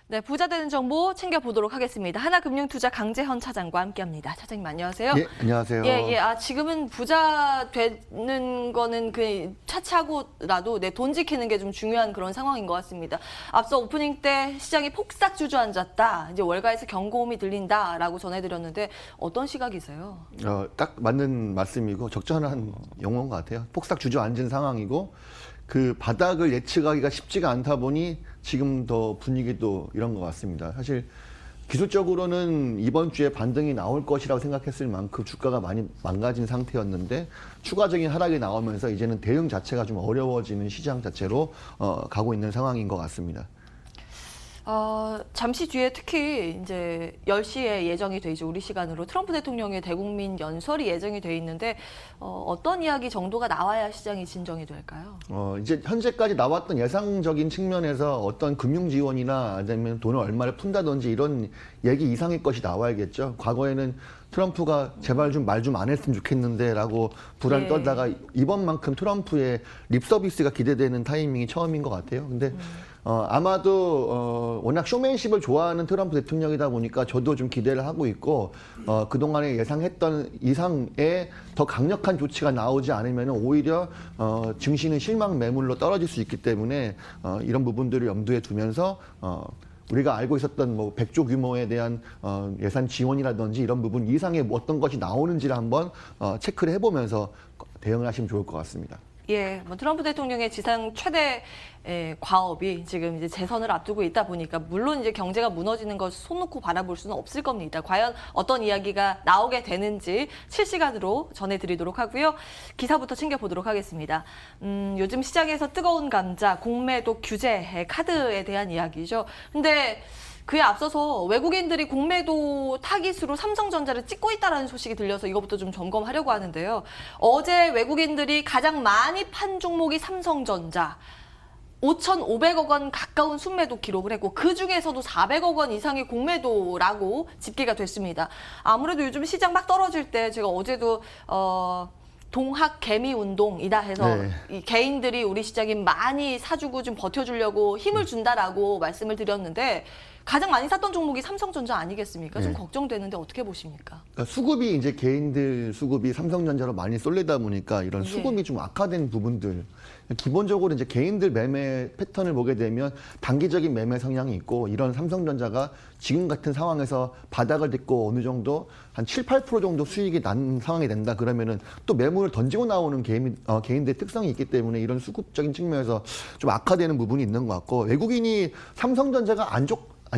네, 부자 되는 정보 챙겨보도록 하겠습니다. 하나금융투자 강재헌 차장과 함께합니다. 차장님 안녕하세요. 예, 안녕하세요. 지금은 부자 되는 거는 그 차치하고라도 돈 지키는 게 좀 중요한 그런 상황인 것 같습니다. 앞서 오프닝 때 시장이 폭삭 주저앉았다. 이제 월가에서 경고음이 들린다라고 전해드렸는데 어떤 시각이세요? 딱 맞는 말씀이고 적절한 용어인 것 같아요. 폭삭 주저앉은 상황이고 그 바닥을 예측하기가 쉽지가 않다 보니 지금 더 분위기도 이런 것 같습니다. 사실 기술적으로는 이번 주에 반등이 나올 것이라고 생각했을 만큼 주가가 많이 망가진 상태였는데 추가적인 하락이 나오면서 이제는 대응 자체가 좀 어려워지는 시장 자체로 가고 있는 상황인 것 같습니다. 잠시 뒤에 특히 이제 10시에 예정이 돼 있죠. 우리 시간으로 트럼프 대통령의 대국민 연설이 예정이 돼 있는데 어떤 이야기 정도가 나와야 시장이 진정이 될까요? 이제 현재까지 나왔던 예상적인 측면에서 어떤 금융 지원이나 아니면 돈을 얼마를 푼다든지 이런 얘기 이상의 것이 나와야겠죠. 과거에는 트럼프가 제발 좀 말 좀 안 했으면 좋겠는데라고 불안을 떨다가 이번만큼 트럼프의 립 서비스가 기대되는 타이밍이 처음인 것 같아요. 근데 아마도 워낙 쇼맨십을 좋아하는 트럼프 대통령이다 보니까 저도 좀 기대를 하고 있고 그동안에 예상했던 이상의 더 강력한 조치가 나오지 않으면 오히려 증시는 실망 매물로 떨어질 수 있기 때문에 이런 부분들을 염두에 두면서 우리가 알고 있었던 뭐 100조 규모에 대한 예산 지원이라든지 이런 부분 이상의 어떤 것이 나오는지를 한번 체크를 해보면서 대응을 하시면 좋을 것 같습니다. 예, 트럼프 대통령의 지상 최대 과업이 지금 이제 재선을 앞두고 있다 보니까 물론 이제 경제가 무너지는 것을 손 놓고 바라볼 수는 없을 겁니다. 과연 어떤 이야기가 나오게 되는지 실시간으로 전해드리도록 하고요. 기사부터 챙겨보도록 하겠습니다. 요즘 시장에서 뜨거운 감자, 공매도 규제, 카드에 대한 이야기죠. 근데 그에 앞서서 외국인들이 공매도 타깃으로 삼성전자를 찍고 있다는 소식이 들려서 이것부터 좀 점검하려고 하는데요. 어제 외국인들이 가장 많이 판 종목이 삼성전자. 5,500억 원 가까운 순매도 기록을 했고 그중에서도 400억 원 이상의 공매도라고 집계가 됐습니다. 아무래도 요즘 시장 막 떨어질 때 제가 어제도 동학 개미 운동이다 해서 이 개인들이 우리 시장에 많이 사주고 좀 버텨주려고 힘을 준다라고 말씀을 드렸는데 가장 많이 샀던 종목이 삼성전자 아니겠습니까? 좀 걱정되는데 어떻게 보십니까? 그러니까 수급이 이제 개인들 수급이 삼성전자로 많이 쏠리다 보니까 이런 수급이 좀 악화된 부분들 기본적으로 이제 개인들 매매 패턴을 보게 되면 단기적인 매매 성향이 있고 이런 삼성전자가 지금 같은 상황에서 바닥을 딛고 어느 정도 한 7, 8% 정도 수익이 난 상황이 된다 그러면은 또 매물을 던지고 나오는 개인들의 특성이 있기 때문에 이런 수급적인 측면에서 좀 악화되는 부분이 있는 것 같고 외국인이 삼성전자가 안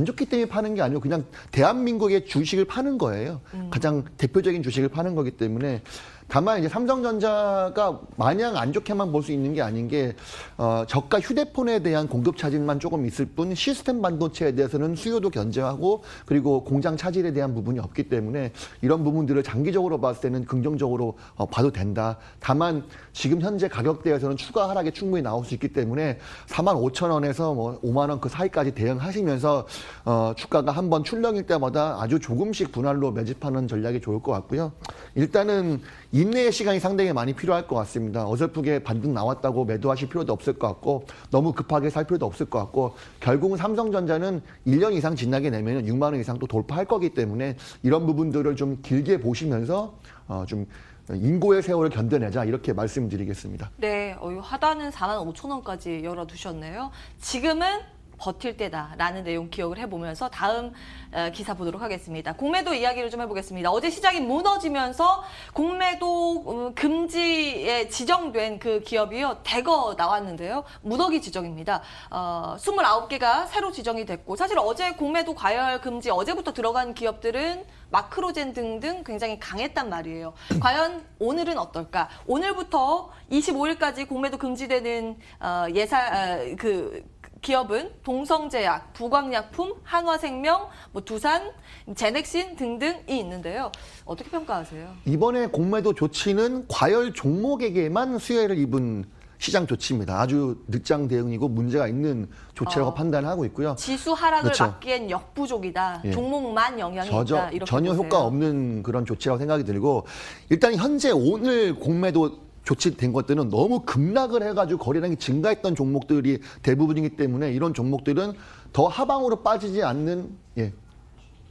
좋기 때문에 파는 게 아니고 그냥 대한민국의 주식을 파는 거예요. 가장 대표적인 주식을 파는 거기 때문에 다만 이제 삼성전자가 마냥 안 좋게만 볼 수 있는 게 아닌 게 저가 휴대폰에 대한 공급 차질만 조금 있을 뿐 시스템 반도체에 대해서는 수요도 견제하고 그리고 공장 차질에 대한 부분이 없기 때문에 이런 부분들을 장기적으로 봤을 때는 긍정적으로 봐도 된다. 다만 지금 현재 가격대에서는 추가 하락이 충분히 나올 수 있기 때문에 45,000원에서 뭐 5만 원 그 사이까지 대응하시면서 주가가 한번 출렁일 때마다 아주 조금씩 분할로 매집하는 전략이 좋을 것 같고요. 일단은 인내의 시간이 상당히 많이 필요할 것 같습니다. 어설프게 반등 나왔다고 매도하실 필요도 없을 것 같고 너무 급하게 살 필요도 없을 것 같고 결국은 삼성전자는 1년 이상 지나게 되면 6만 원 이상 또 돌파할 거기 때문에 이런 부분들을 좀 길게 보시면서 좀 인고의 세월을 견뎌내자 이렇게 말씀드리겠습니다. 네, 하단은 45,000원까지 열어두셨네요. 지금은 버틸 때다라는 내용 기억을 해보면서 다음 기사 보도록 하겠습니다. 공매도 이야기를 좀 해보겠습니다. 어제 시장이 무너지면서 공매도 금지에 지정된 그 기업이요. 대거 나왔는데요. 무더기 지정입니다. 29개가 새로 지정이 됐고 사실 어제 공매도 과열 금지 어제부터 들어간 기업들은 마크로젠 등등 굉장히 강했단 말이에요. 과연 오늘은 어떨까? 오늘부터 25일까지 공매도 금지되는 기업은 동성제약, 부광약품, 한화생명, 두산, 제넥신 등등이 있는데요. 어떻게 평가하세요? 이번에 공매도 조치는 과열 종목에게만 수혜를 입은 시장 조치입니다. 아주 늦장 대응이고 문제가 있는 조치라고 판단하고 있고요. 지수 하락을 막기엔 역부족이다. 종목만 영향이 있다. 이렇게 전혀 보세요. 효과 없는 그런 조치라고 생각이 들고 일단 현재 오늘 공매도 조치된 것들은 너무 급락을 해가지고 거래량이 증가했던 종목들이 대부분이기 때문에 이런 종목들은 더 하방으로 빠지지 않는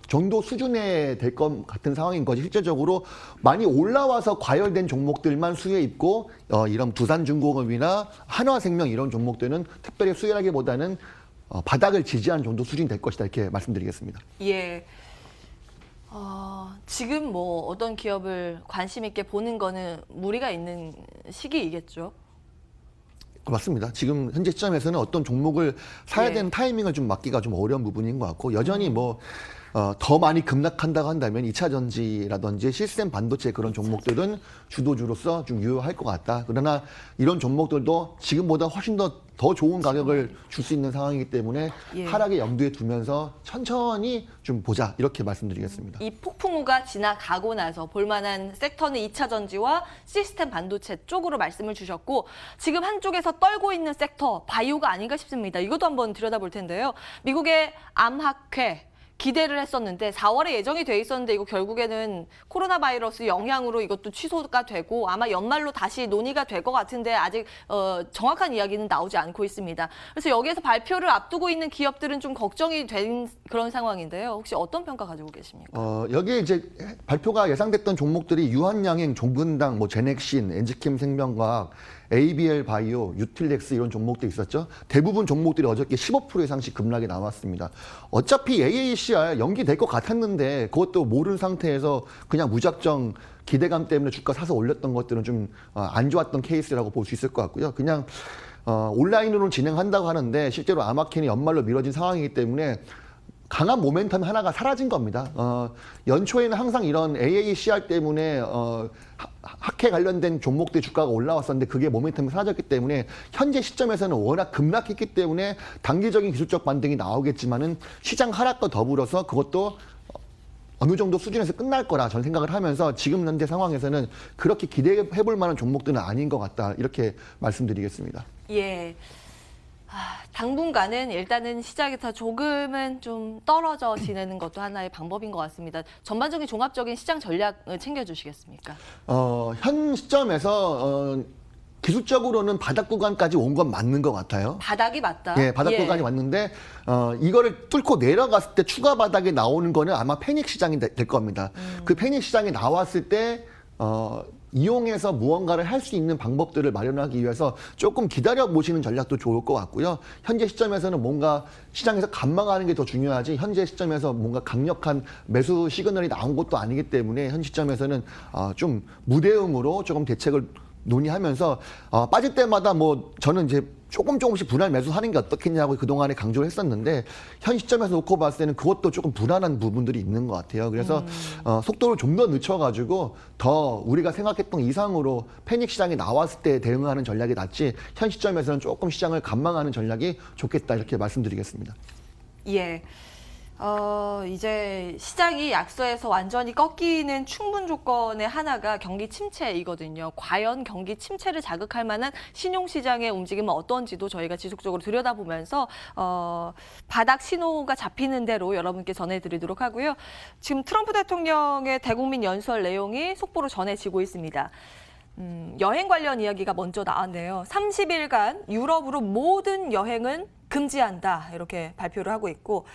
정도 수준에 될 것 같은 상황인 거지. 실제적으로 많이 올라와서 과열된 종목들만 수혜 입고 이런 두산중공업이나 한화생명 이런 종목들은 특별히 수혜라기보다는 바닥을 지지한 정도 수준이 될 것이다 이렇게 말씀드리겠습니다. 예. 지금 뭐 어떤 기업을 관심 있게 보는 거는 무리가 있는 시기이겠죠. 맞습니다. 지금 현재 시점에서는 어떤 종목을 사야 되는 타이밍을 좀 맞기가 좀 어려운 부분인 것 같고 여전히 더 많이 급락한다고 한다면 2차 전지라든지 시스템 반도체 그런 종목들은 주도주로서 좀 유효할 것 같다. 그러나 이런 종목들도 지금보다 훨씬 더 좋은 가격을 줄 수 있는 상황이기 때문에 하락에 염두에 두면서 천천히 좀 보자 이렇게 말씀드리겠습니다. 이 폭풍우가 지나가고 나서 볼만한 섹터는 2차 전지와 시스템 반도체 쪽으로 말씀을 주셨고 지금 한쪽에서 떨고 있는 섹터 바이오가 아닌가 싶습니다. 이것도 한번 들여다볼 텐데요. 미국의 암학회 기대를 했었는데 4월에 예정이 돼 있었는데 이거 결국에는 코로나 바이러스 영향으로 이것도 취소가 되고 아마 연말로 다시 논의가 될 것 같은데 아직 정확한 이야기는 나오지 않고 있습니다. 그래서 여기에서 발표를 앞두고 있는 기업들은 좀 걱정이 된 그런 상황인데요. 혹시 어떤 평가 가지고 계십니까? 여기에 이제 발표가 예상됐던 종목들이 유한양행, 종근당, 제넥신, 엔지캠 생명과학, ABL 바이오, 유틸렉스 이런 종목도 있었죠. 대부분 종목들이 어저께 15% 이상씩 급락이 나왔습니다. 어차피 AACR 연기될 것 같았는데 그것도 모르는 상태에서 그냥 무작정 기대감 때문에 주가 사서 올렸던 것들은 좀 안 좋았던 케이스라고 볼 수 있을 것 같고요. 그냥 온라인으로 진행한다고 하는데 실제로 아마캔이 연말로 미뤄진 상황이기 때문에 강한 모멘텀 하나가 사라진 겁니다. 연초에는 항상 이런 AACR 때문에 학회 관련된 종목들 주가가 올라왔었는데 그게 모멘텀이 사라졌기 때문에 현재 시점에서는 워낙 급락했기 때문에 단기적인 기술적 반등이 나오겠지만은 시장 하락과 더불어서 그것도 어느 정도 수준에서 끝날 거라 저는 생각을 하면서 지금 현재 상황에서는 그렇게 기대해볼 만한 종목들은 아닌 것 같다 이렇게 말씀드리겠습니다. 예. 당분간은 일단은 시장에서 조금은 좀 떨어져 지내는 것도 하나의 방법인 것 같습니다. 전반적인 종합적인 시장 전략을 챙겨주시겠습니까? 현 시점에서 기술적으로는 바닥 구간까지 온 건 맞는 것 같아요. 바닥이 맞다. 예, 바닥 구간이 맞는데 이거를 뚫고 내려갔을 때 추가 바닥에 나오는 거는 아마 패닉 시장이 될 겁니다. 그 패닉 시장이 나왔을 때 이용해서 무언가를 할 수 있는 방법들을 마련하기 위해서 조금 기다려 보시는 전략도 좋을 것 같고요. 현재 시점에서는 뭔가 시장에서 감망하는 게 더 중요하지 현재 시점에서 뭔가 강력한 매수 시그널이 나온 것도 아니기 때문에 현 시점에서는 좀 무대응으로 조금 대책을 논의하면서 빠질 때마다 저는 이제 조금씩 분할 매수하는 게 어떻겠냐고 그동안에 강조를 했었는데 현 시점에서 놓고 봤을 때는 그것도 조금 불안한 부분들이 있는 것 같아요. 그래서 속도를 좀 더 늦춰가지고 더 우리가 생각했던 이상으로 패닉 시장이 나왔을 때 대응하는 전략이 낫지 현 시점에서는 조금 시장을 관망하는 전략이 좋겠다 이렇게 말씀드리겠습니다. 예. 이제 시장이 약세에서 완전히 꺾이는 충분 조건의 하나가 경기 침체이거든요. 과연 경기 침체를 자극할 만한 신용시장의 움직임은 어떤지도 저희가 지속적으로 들여다보면서 바닥 신호가 잡히는 대로 여러분께 전해드리도록 하고요. 지금 트럼프 대통령의 대국민 연설 내용이 속보로 전해지고 있습니다. 여행 관련 이야기가 먼저 나왔네요. 30일간 유럽으로 모든 여행은 금지한다 이렇게 발표를 하고 있고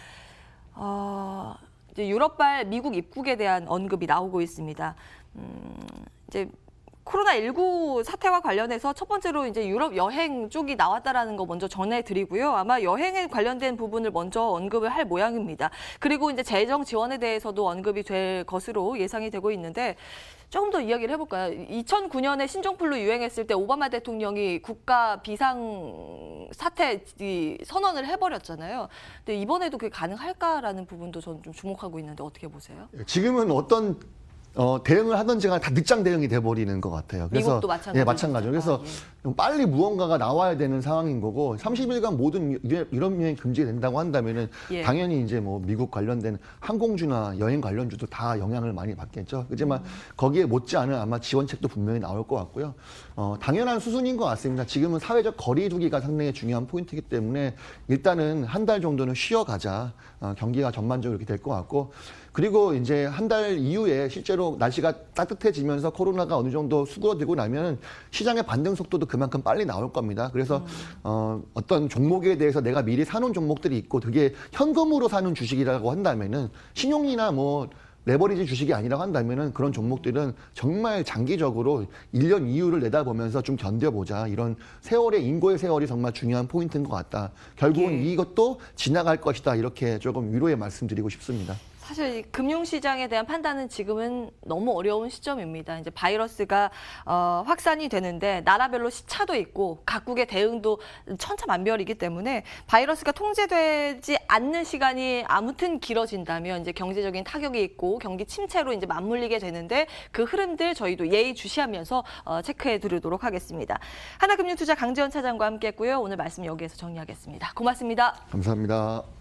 이제 유럽발 미국 입국에 대한 언급이 나오고 있습니다. 이제 코로나19 사태와 관련해서 첫 번째로 이제 유럽 여행 쪽이 나왔다라는 거 먼저 전해드리고요. 아마 여행에 관련된 부분을 먼저 언급을 할 모양입니다. 그리고 이제 재정 지원에 대해서도 언급이 될 것으로 예상이 되고 있는데 조금 더 이야기를 해볼까요? 2009년에 신종플루 유행했을 때 오바마 대통령이 국가 비상 사태 선언을 해버렸잖아요. 근데 이번에도 그게 가능할까라는 부분도 저는 좀 주목하고 있는데 어떻게 보세요? 지금은 어떤 대응을 하든지 간에 다 늦장 대응이 돼버리는 것 같아요. 그래서 미국도 마찬가지죠. 예, 마찬가지로. 그래서 빨리 무언가가 나와야 되는 상황인 거고 30일간 모든 유럽 여행 금지된다고 한다면은 당연히 이제 미국 관련된 항공주나 여행 관련주도 다 영향을 많이 받겠죠. 하지만 거기에 못지않은 아마 지원책도 분명히 나올 것 같고요. 당연한 수순인 것 같습니다. 지금은 사회적 거리두기가 상당히 중요한 포인트이기 때문에 일단은 한 달 정도는 쉬어가자. 경기가 전반적으로 이렇게 될 것 같고 그리고 이제 한 달 이후에 실제로 실제로 날씨가 따뜻해지면서 코로나가 어느 정도 수그러들고 나면 시장의 반등 속도도 그만큼 빨리 나올 겁니다. 그래서 어떤 종목에 대해서 내가 미리 사놓은 종목들이 있고 그게 현금으로 사는 주식이라고 한다면은 신용이나 뭐 레버리지 주식이 아니라고 한다면은 그런 종목들은 정말 장기적으로 1년 이후를 내다보면서 좀 견뎌보자. 이런 세월의 인고의 세월이 정말 중요한 포인트인 것 같다. 결국은 이것도 지나갈 것이다. 이렇게 조금 위로의 말씀드리고 싶습니다. 사실 이 금융시장에 대한 판단은 지금은 너무 어려운 시점입니다. 이제 바이러스가 확산이 되는데 나라별로 시차도 있고 각국의 대응도 천차만별이기 때문에 바이러스가 통제되지 않는 시간이 아무튼 길어진다면 이제 경제적인 타격이 있고 경기 침체로 이제 맞물리게 되는데 그 흐름들 저희도 예의주시하면서 체크해 드리도록 하겠습니다. 하나금융투자 강지원 차장과 함께했고요. 오늘 말씀 여기에서 정리하겠습니다. 고맙습니다. 감사합니다.